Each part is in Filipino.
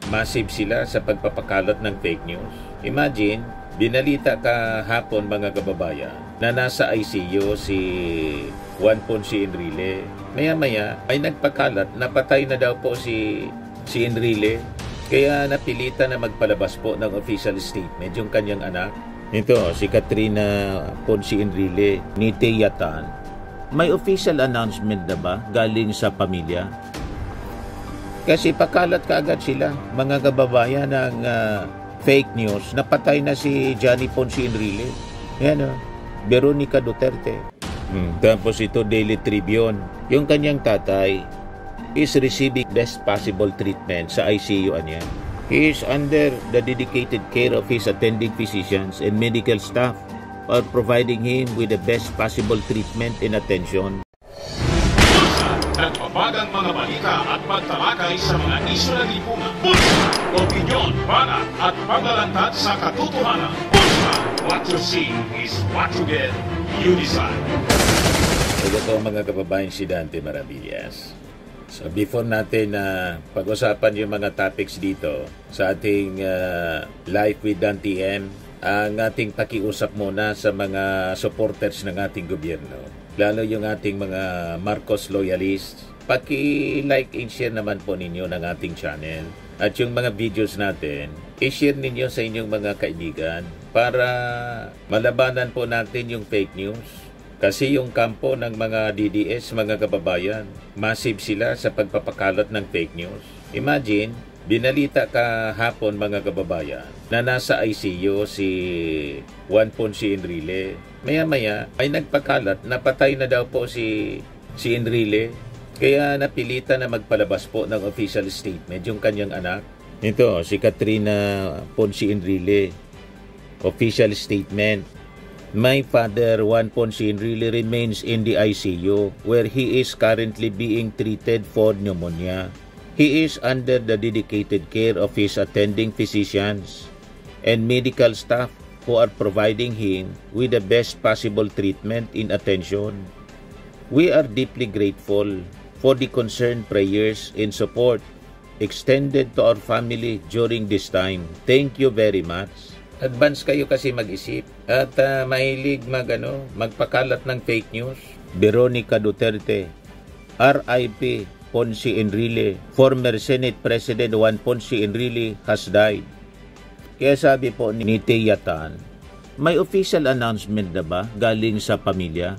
massive sila sa pagpapakalat ng fake news. Imagine, binalita kahapon mga kababayan na nasa ICU si Juan Ponce Enrile. Maya-maya ay nagpakalat na patay na daw po si Enrile. Kaya napilitan na magpalabas po ng official statement yung kanyang anak. Ito, si Katrina Ponce Enrile ni Teyatan. May official announcement na ba galing sa pamilya? Kasi pakalat kaagad sila, mga kababayan, ng fake news. Napatay na si Johnny Ponce Enrile. Yan o, Veronica Duterte. Tapos ito, Daily Tribune. Yung kanyang tatay is receiving best possible treatment sa ICU niya. He is under the dedicated care of his attending physicians and medical staff are providing him with the best possible treatment and attention. Nagpapagang mga balita at pagtalakay sa mga isyu ng lipunan. Bulsa! Opinyon, banat at paglalantad sa katotohanan. Bulsa! What you see is what you get. You decide. Ito mga kababayan, si Dante Maravillas. So before natin pag-usapan yung mga topics dito sa ating Live with Dante M, ang ating pakiusap muna sa mga supporters ng ating gobyerno, lalo yung ating mga Marcos loyalists. Paki-like and share naman po ninyo ng ating channel. At yung mga videos natin, i-share ninyo sa inyong mga kaibigan para malabanan po natin yung fake news. Kasi yung kampo ng mga DDS, mga kababayan, massive sila sa pagpapakalat ng fake news. Imagine, binalita kahapon mga kababayan na nasa ICU si Juan Ponce Enrile. Maya-maya ay nagpakalat na patay na daw po si Enrile. Kaya napilitan na magpalabas po ng official statement yung kanyang anak. Ito, si Katrina Ponce Enrile. Official statement. My father, Juan Ponce Enrile, remains in the ICU where he is currently being treated for pneumonia. He is under the dedicated care of his attending physicians and medical staff who are providing him with the best possible treatment and attention. We are deeply grateful for the concerned prayers and support extended to our family during this time. Thank you very much. Advance kayo kasi mag-isip at mahilig magpakalat ng fake news. Veronica Duterte, RIP Ponce Enrile, former Senate President Juan Ponce Enrile has died. Kaya sabi po ni Teyatan, may official announcement na ba galing sa pamilya?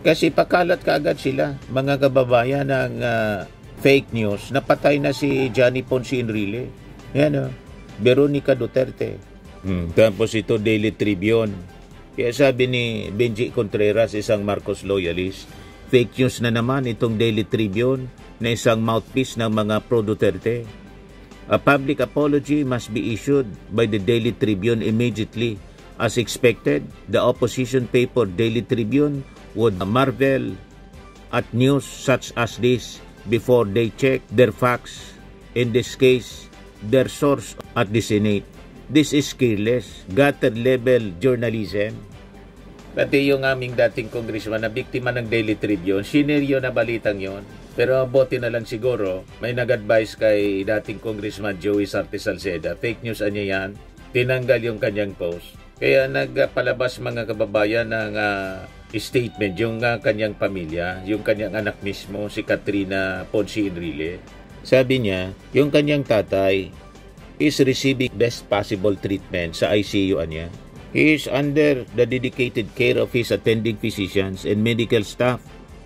Kasi pakalat kaagad sila, mga kababayan, ng fake news. Napatay na si Johnny Ponce Enrile. Yan o, Veronica Duterte. Tapos ito, Daily Tribune. Kaya sabi ni Benji Contreras, isang Marcos loyalist, fake news na naman itong Daily Tribune na isang mouthpiece ng mga pro-Duterte. A public apology must be issued by the Daily Tribune immediately. As expected, the opposition paper Daily Tribune would marvel at news such as this before they check their facts, in this case, their source at the Senate. This is careless, gutter-level journalism. Pati yung aming dating congressman na biktima ng Daily Tribune, sineryo na balitang yon. Pero bote na lang siguro, may nag-advise kay dating congressman Joey Sarte Salceda, fake news anya yan, tinanggal yung kanyang post. Kaya nagpalabas mga kababayan ng statement yung kanyang pamilya, yung kanyang anak mismo, si Katrina Ponce Enrile. Sabi niya, yung kanyang tatay is receiving best possible treatment sa ICU niya. He is under the dedicated care of his attending physicians and medical staff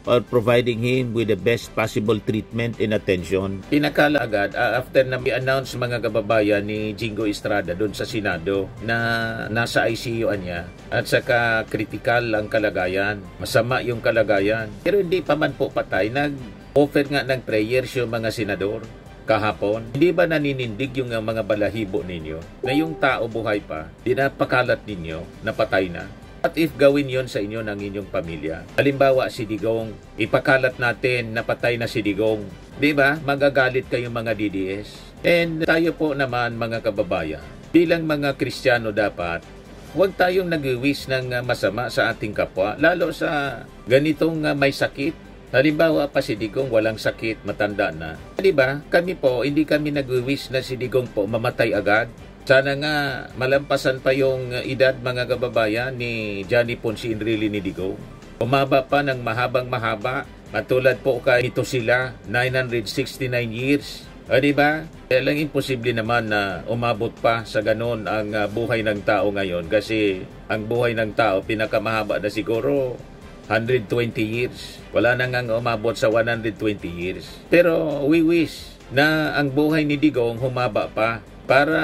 are providing him with the best possible treatment and attention. Pinakala agad after na i-announce mga kababayan ni Jingo Estrada doon sa Senado na nasa ICU niya at saka critical ang kalagayan, masama yung kalagayan. Pero hindi pa man po patay, nag-offer nga ng prayers yung mga senador kahapon. Hindi ba naninindig yung mga balahibo ninyo na yung tao buhay pa, dinapakalat ninyo na patay na? At if gawin yon sa inyo ng inyong pamilya, halimbawa si Digong, ipakalat natin na patay na si Digong, di ba? Magagalit kayong mga DDS. And tayo po naman mga kababayan, bilang mga Kristiyano dapat, huwag tayong nag-wish ng masama sa ating kapwa, lalo sa ganitong may sakit. Halimbawa pa si Digong walang sakit, matanda na. Di ba? Kami po, hindi kami nag-wish na si Digong po mamatay agad. Sana nga malampasan pa yung edad mga kababayan ni Johnny Ponce Enrile ni Digong. Umaba pa ng mahabang mahaba. Matulad po kay ito sila, 969 years. O di ba? Kaya lang imposible naman na umabot pa sa ganun ang buhay ng tao ngayon. Kasi ang buhay ng tao, pinakamahaba na siguro 120 years. Wala na nga umabot sa 120 years. Pero we wish na ang buhay ni Digong humaba pa para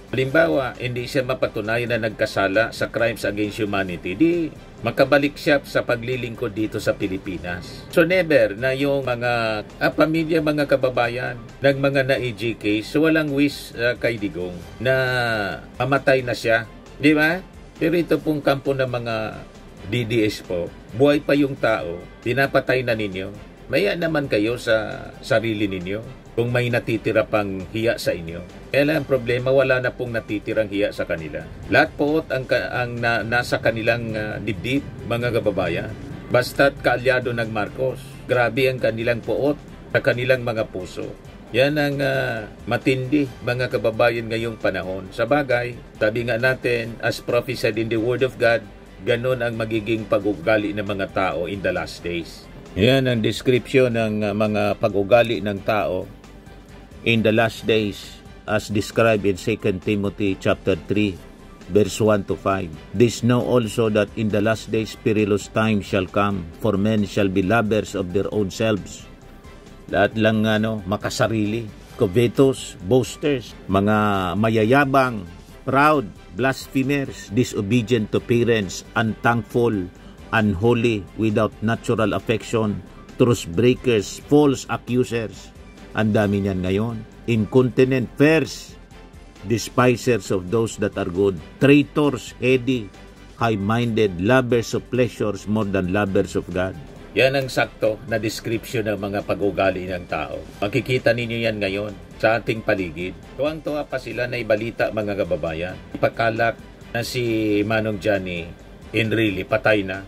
halimbawa hindi siya mapatunayan na nagkasala sa crimes against humanity. Di makabalik siya sa paglilingkod dito sa Pilipinas. So never na yung mga pamilya, mga kababayan ng mga na-EJ case, so walang wish kay Digong na mamatay na siya. Di ba? Pero ito pong kampo ng mga DDS po, buhay pa yung tao, pinapatay na ninyo. Maya naman kayo sa sarili ninyo kung may natitira pang hiya sa inyo. Kaya lang ang problema, wala na pong natitirang hiya sa kanila. Lahat po ang nasa kanilang dibdib, mga kababayan. Basta't kaalyado ng Marcos, grabe ang kanilang puot sa kanilang mga puso. Yan ang matindi, mga kababayan, ngayong panahon. Sa bagay, sabi nga natin, as prophesied in the Word of God, ganon ang magiging pag-ugali ng mga tao in the last days. Yan ang description ng mga pag-ugali ng tao in the last days as described in 2 Timothy chapter 3 verse 1 to 5. This know also that in the last days perilous times shall come, for men shall be lovers of their own selves. Lahat lang makasarili, covetous, boasters, mga mayayabang, proud, blasphemers, disobedient to parents, unthankful, unholy, without natural affection, truce breakers, false accusers. Ang dami niyan ngayon. Incontinent, fierce, despisers of those that are good, traitors, heady, high-minded, lovers of pleasures more than lovers of God. Yan ang sakto na description ng mga pag-ugali ng tao. Makikita ninyo yan ngayon sa ating paligid. Tuwang-tuwa pa sila na ibalita, mga kababayan. Ipakalak na si Manong Johnny Enrile patay na.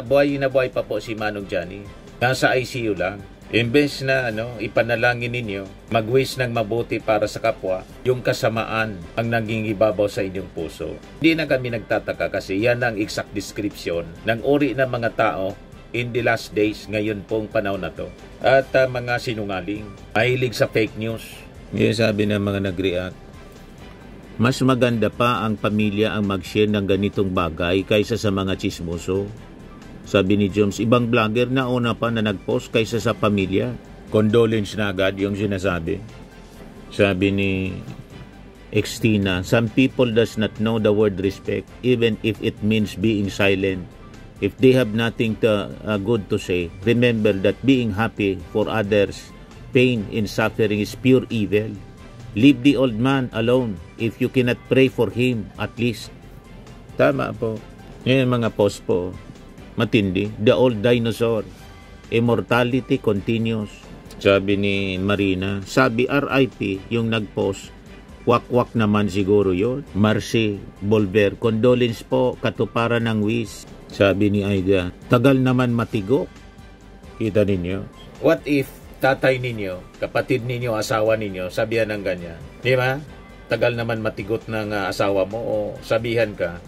Buhay na buhay pa po si Manong Johnny. Nasa ICU lang. Imbes na ipanalangin ninyo, mag-wish ng mabuti para sa kapwa, yung kasamaan ang naging ibabaw sa inyong puso. Hindi na kami nagtataka kasi yan ang exact description ng uri ng mga tao in the last days, ngayon pong panahon na to. At mga sinungaling, mahilig sa fake news. Yung sabi ng mga nag-react, mas maganda pa ang pamilya ang mag-share ng ganitong bagay kaysa sa mga chismoso. Sabi ni Jones, ibang vlogger na una pa na nag-post kaysa sa pamilya. Condolence na agad yung sinasabi. Sabi ni Extina, some people does not know the word respect even if it means being silent. If they have nothing good to say, remember that being happy for others, pain and suffering is pure evil. Leave the old man alone if you cannot pray for him at least. Tama po. Yan mga post po. Matindi. The old dinosaur. Immortality continues. Sabi ni Marina. Sabi RIP yung nag-post. Wak-wak naman siguro yun. Marcy Bolver. Condolence po. Katuparan ng wish. Sabi ni Aida. Tagal naman matigok. Kita ninyo. What if tatay ninyo, kapatid ninyo, asawa ninyo, sabihan ng ganyan? Di ba? Tagal naman matigot ng asawa mo o sabihan ka.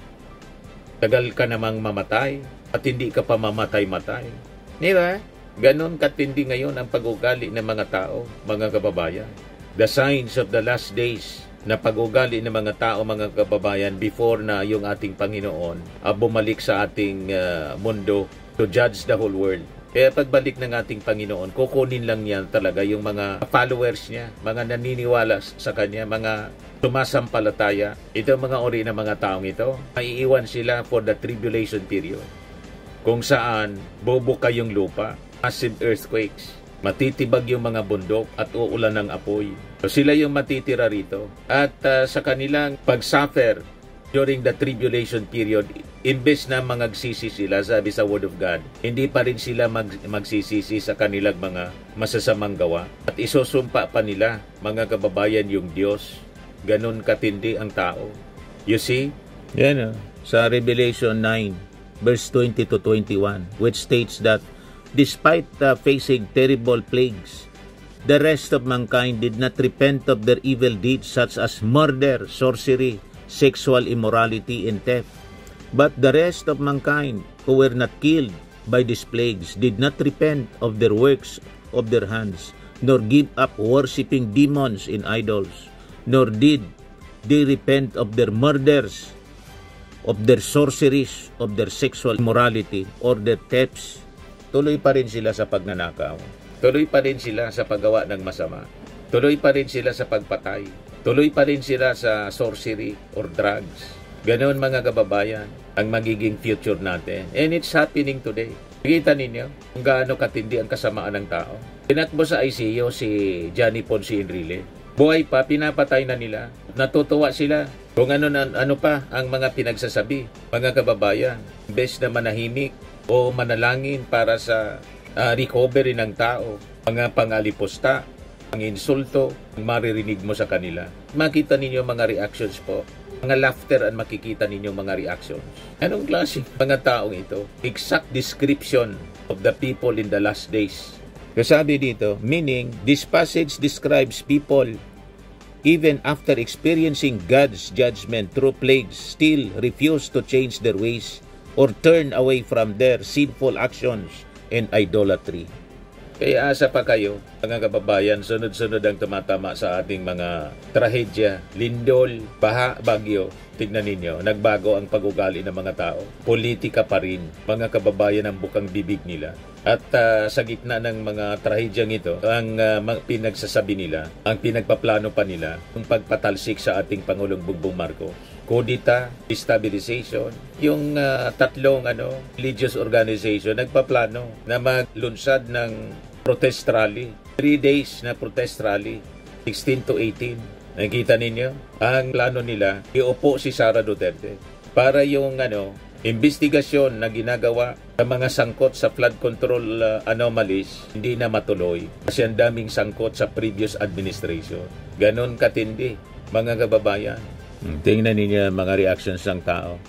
Tagal ka namang mamatay at hindi ka pa mamatay-matay. Di ba? Ganon katindi ngayon ang pag-ugali ng mga tao, mga kababayan. The signs of the last days na pag-ugali ng mga tao, mga kababayan, before na yung ating Panginoon bumalik sa ating mundo to judge the whole world. Kaya pagbalik ng ating Panginoon, kukunin lang niya talaga yung mga followers niya, mga naniniwala sa Kanya, mga sumasampalataya. Ito mga ori ng mga taong ito, maiiwan sila for the tribulation period. Kung saan, bubuka yung lupa, massive earthquakes, matitibag yung mga bundok at uulan ng apoy. So sila yung matitira rito. At sa kanilang pag-suffer during the tribulation period, imbes na magsisi sila, sabi sa Word of God, hindi pa rin sila magsisisi sa kanilang mga masasamang gawa. At isusumpa pa nila, mga kababayan, yung Diyos. Ganon katindi ang tao. You see? Yan sa Revelation 9, verse 20 to 21, which states that Despite facing terrible plagues, the rest of mankind did not repent of their evil deeds such as murder, sorcery, sexual immorality, and theft. But the rest of mankind who were not killed by these plagues did not repent of their works of their hands, nor give up worshipping demons and idols, nor did they repent of their murders, of their sorceries, of their sexual immorality, or their thefts. Tuloy pa rin sila sa pagnanakaw. Tuloy pa rin sila sa paggawa ng masama. Tuloy pa rin sila sa pagpatay. Tuloy pa rin sila sa sorcery or drugs. Ganon mga kababayan ang magiging future natin. And it's happening today. Nakita ninyo kung gaano katindi ang kasamaan ng tao. Tinakbo sa ICU si Johnny Ponce Enrile. Buhay pa, pinapatay na nila. Natutuwa sila kung ano pa ang mga pinagsasabi. Mga kababayan, imbes na manahimik o manalangin para sa recovery ng tao, mga pangalipusta, ang insulto, ang maririnig mo sa kanila. Makita ninyo mga reactions po. Mga laughter ang makikita ninyo mga reactions. Anong klase mga taong ito? Exact description of the people in the last days. Kasabi dito, meaning, this passage describes people even after experiencing God's judgment through plagues, still refuse to change their ways or turn away from their sinful actions and idolatry. Kaya asa pa kayo, mga kababayan, sunod-sunod ang tumatama sa ating mga trahedya, lindol, baha, bagyo. Tignan ninyo, nagbago ang pag-ugali ng mga tao. Politika pa rin, mga kababayan ang bukang bibig nila. At sa gitna ng mga trahedyang ito, ang pinagsasabi nila, ang pinagpaplano pa nila, ang pagpatalsik sa ating Pangulong Bongbong Marcos. Kudita, destabilization, yung tatlong religious organization nagpaplano na maglunsad ng protest rally. 3 days na protest rally, 16 to 18. Nakita ninyo? Ang plano nila, iupo si Sara Duterte para yung investigasyon na ginagawa sa mga sangkot sa flood control anomalies hindi na matuloy kasi ang daming sangkot sa previous administration. Ganon katindi, mga kababayan. Tingnan ninyo mga reactions ng tao.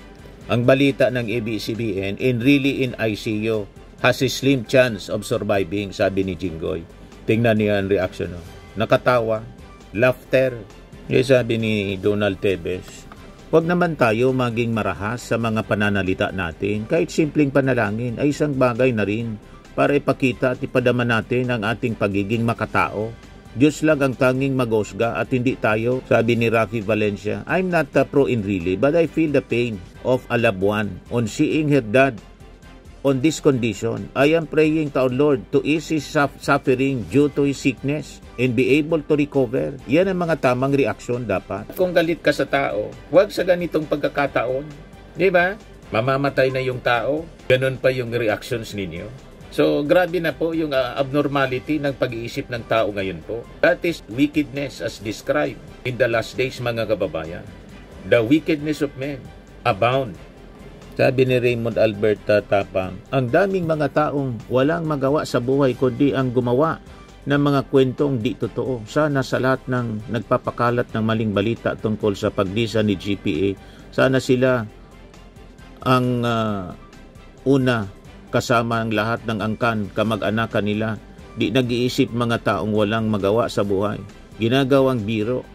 Ang balita ng ABS-CBN, really in ICU, has a slim chance of surviving, sabi ni Jinggoy. Tingnan niyo ang reaction. Nakatawa, laughter. Yung sabi ni Donald Tevez, huwag naman tayo maging marahas sa mga pananalita natin. Kahit simpleng panalangin ay isang bagay na rin para ipakita at ipadama natin ang ating pagiging makatao. Diyos lang ang tanging mag-usga at hindi tayo, sabi ni Rafi Valencia. I'm not pro Enrile, but I feel the pain of a loved one on seeing her dad on this condition. I am praying to our Lord to ease his suffering due to his sickness and be able to recover. Yan ang mga tamang reaksyon dapat. Kung galit ka sa tao, huwag sa ganitong pagkakataon. Di ba? Mamamatay na yung tao. Ganun pa yung reactions ninyo. So, grabe na po yung abnormality ng pag-iisip ng tao ngayon po. That is wickedness as described in the last days, mga kababayan. The wickedness of men abound. Sabi ni Raymond Albert Tapang, ang daming mga taong walang magawa sa buhay kundi ang gumawa ng mga kwentong di totoo. Sana sa lahat ng nagpapakalat ng maling balita tungkol sa pagdisa ni GPA, sana sila ang una kasama ang lahat ng angkan, kamag-anakan nila. Di nag-iisip mga taong walang magawa sa buhay. Ginagawang biro.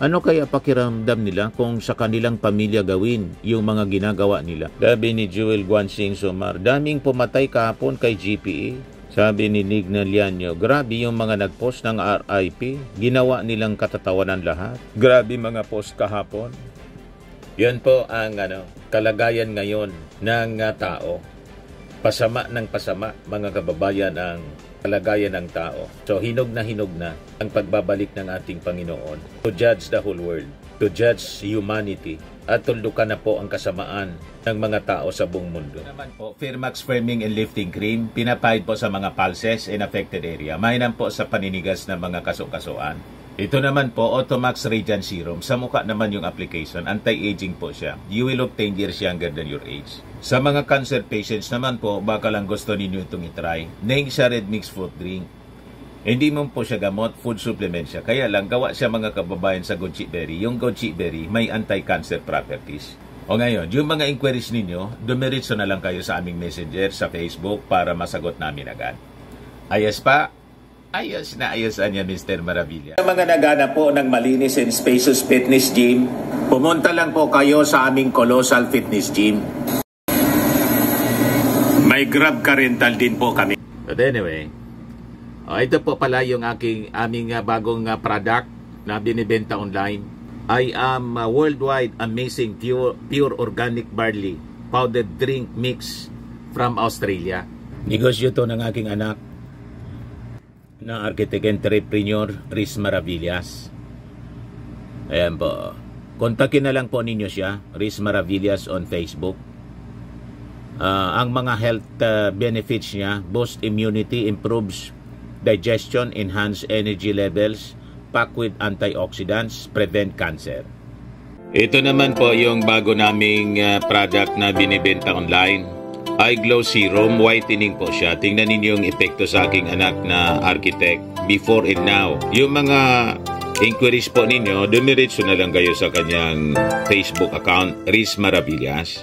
Ano kaya pakiramdam nila kung sa kanilang pamilya gawin yung mga ginagawa nila? Sabi ni Joel Guansing Sumar, daming pumatay kahapon kay GPA. Sabi ni Nigna Lianyo, grabe yung mga nag-post ng RIP. Ginawa nilang katatawanan lahat. Grabe mga post kahapon. Yan po ang kalagayan ngayon ng tao. Pasama ng pasama, mga kababayan, ang kalagayan ng tao. So, hinog na ang pagbabalik ng ating Panginoon to judge the whole world, to judge humanity, at tuldukan na po ang kasamaan ng mga tao sa buong mundo. Naman po, Firmax Firming and Lifting Cream, pinapahid po sa mga pulses in affected area. Mainam po sa paninigas ng mga kaso-kasuan. Ito naman po, Automax Radiant Serum. Sa mukha naman yung application, anti-aging po siya. You will look 10 years younger than your age. Sa mga cancer patients naman po, baka lang gusto ninyo itong itry. Neng siya Red Mix Fruit Drink. Hindi mo po siya gamot, food supplement siya. Kaya lang, gawa siya mga kababayan sa goji berry. Yung goji berry, may anti-cancer properties. O ngayon, yung mga inquiries ninyo, dumiretso na lang kayo sa aming messenger sa Facebook para masagot namin agad. Ayos pa? Ayos na ayosan niya, Mr. Maravilla. Sa mga naghanap po ng malinis and spacious fitness gym, pumunta lang po kayo sa aming Colossal Fitness Gym. May Grab car rental din po kami. But anyway, ito po pala yung aming bagong product na binibenta online. I am worldwide amazing pure organic barley powdered drink mix from Australia. Negosyo to ng aking anak na architect entrepreneur Riz Maravillas. Ayan po. Kontakin na lang po ninyo siya, Riz Maravillas on Facebook. Ang mga health benefits niya: boost immunity, improves digestion, enhance energy levels, packed with antioxidants, prevent cancer. Ito naman po yung bago naming product na binibenta online. Eye Glow Serum, whitening po siya. Tingnan ninyo yung epekto sa aking anak na architect before and now. Yung mga inquiries po ninyo, dumiretso na lang kayo sa kanyang Facebook account, Riz Maravillas.